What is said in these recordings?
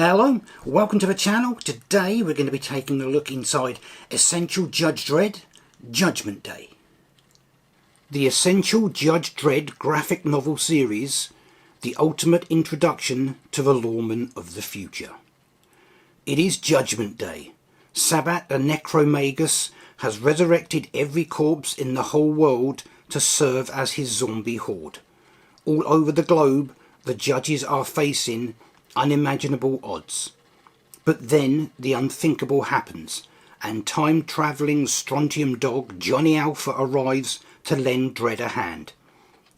Hello, welcome to the channel. Today we're going to be taking a look inside Essential Judge Dredd Judgment Day. The Essential Judge Dredd graphic novel series, the ultimate introduction to the lawman of the future. It is Judgment Day. Sabbat the Necromagus has resurrected every corpse in the whole world to serve as his zombie horde. All over the globe, the judges are facing unimaginable odds. But then the unthinkable happens, and time-travelling Strontium Dog Johnny Alpha arrives to lend Dredd a hand.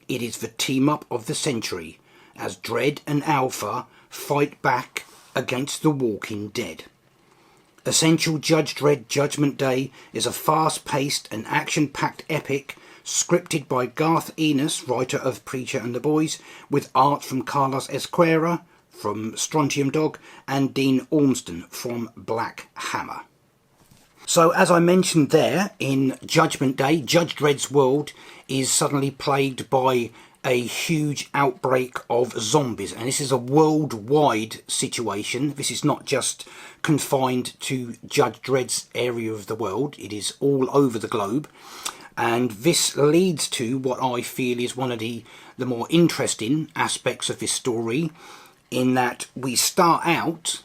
It is the team-up of the century, as Dredd and Alpha fight back against the Walking Dead. Essential Judge Dredd Judgment Day is a fast-paced and action-packed epic scripted by Garth Ennis, writer of Preacher and the Boys, with art from Carlos Esquerra from Strontium Dog and Dean Ormston from Black Hammer. So as I mentioned there, in Judgment Day, Judge Dredd's world is suddenly plagued by a huge outbreak of zombies, and this is a worldwide situation. This is not just confined to Judge Dredd's area of the world, it is all over the globe. And this leads to what I feel is one of the more interesting aspects of this story, in that we start out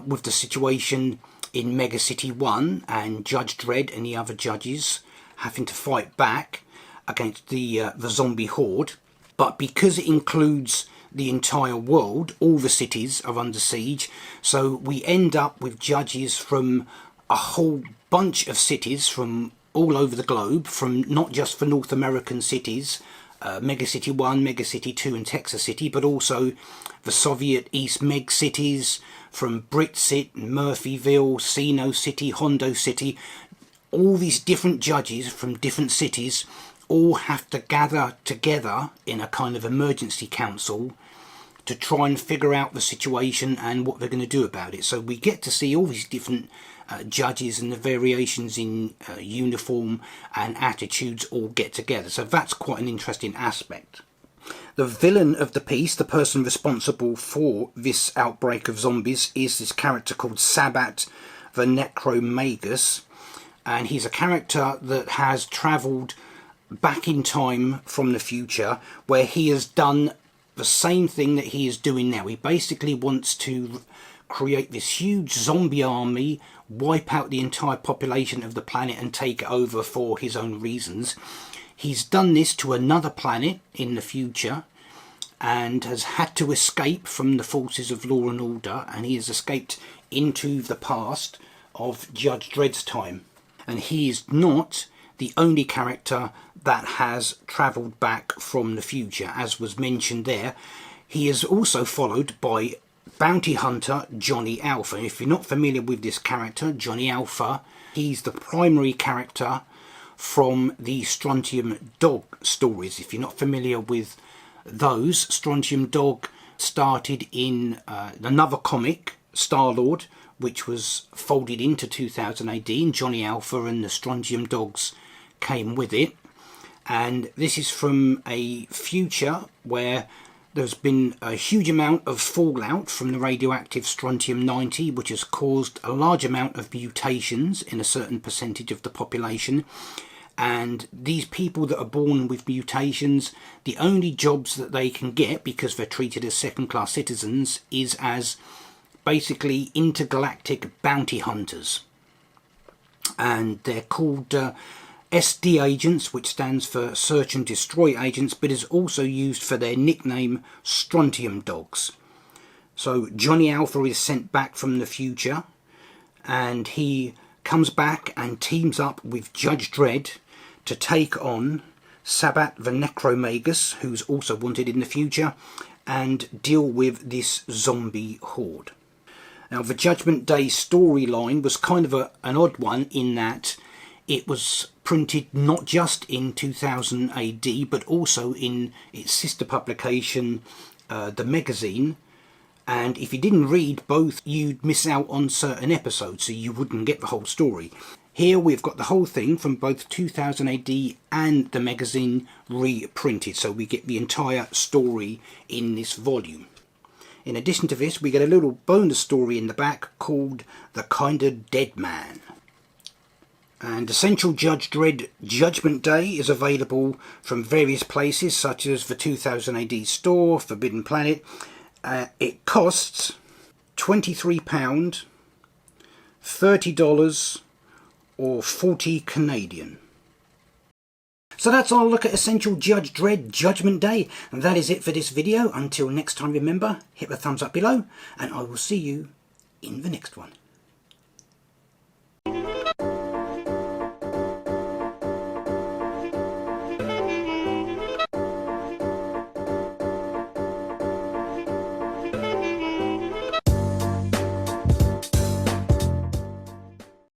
with the situation in Mega City 1 and Judge Dredd and the other judges having to fight back against the zombie horde. But because it includes the entire world, all the cities are under siege, so we end up with judges from a whole bunch of cities from all over the globe, from not just for North American cities, Mega City 1, Mega City 2 and Texas City, but also the Soviet East Meg cities, from Britsit, Murphyville, Sino City, Hondo City. All these different judges from different cities all have to gather together in a kind of emergency council to try and figure out the situation and what they're going to do about it. So we get to see all these different judges and the variations in uniform and attitudes all get together. So that's quite an interesting aspect. The villain of the piece, the person responsible for this outbreak of zombies, is this character called Sabbat the Necromagus, and he's a character that has travelled back in time from the future, where he has done the same thing that he is doing now. He basically wants to create this huge zombie army, wipe out the entire population of the planet and take it over for his own reasons. He's done this to another planet in the future and has had to escape from the forces of law and order, and he has escaped into the past of Judge Dredd's time. And he is not the only character that has travelled back from the future. As was mentioned there, he is also followed by bounty hunter Johnny Alpha. And if you're not familiar with this character, Johnny Alpha, he's the primary character from the Strontium Dog stories. If you're not familiar with those, Strontium Dog started in another comic, Star-Lord, which was folded into 2000 AD, and Johnny Alpha and the Strontium Dogs came with it. And this is from a future where there's been a huge amount of fallout from the radioactive strontium-90, which has caused a large amount of mutations in a certain percentage of the population. And these people that are born with mutations, the only jobs that they can get, because they're treated as second-class citizens, is as basically intergalactic bounty hunters. And they're called SD agents, which stands for Search and Destroy Agents, but is also used for their nickname Strontium Dogs. So Johnny Alpha is sent back from the future, and he comes back and teams up with Judge Dredd to take on Sabbat the Necromagus, who's also wanted in the future, and deal with this zombie horde. Now, the Judgment Day storyline was kind of an odd one, in that it was printed not just in 2000 AD, but also in its sister publication, the magazine. And if you didn't read both, you'd miss out on certain episodes, so you wouldn't get the whole story. Here we've got the whole thing from both 2000 AD and the magazine reprinted, so we get the entire story in this volume. In addition to this, we get a little bonus story in the back called The Kinda Dead Man. And Essential Judge Dredd Judgment Day is available from various places such as the 2000 AD store, Forbidden Planet. It costs £23, $30 or 40 Canadian. So that's our look at Essential Judge Dredd Judgment Day, and that is it for this video. Until next time, remember, hit the thumbs up below, and I will see you in the next one.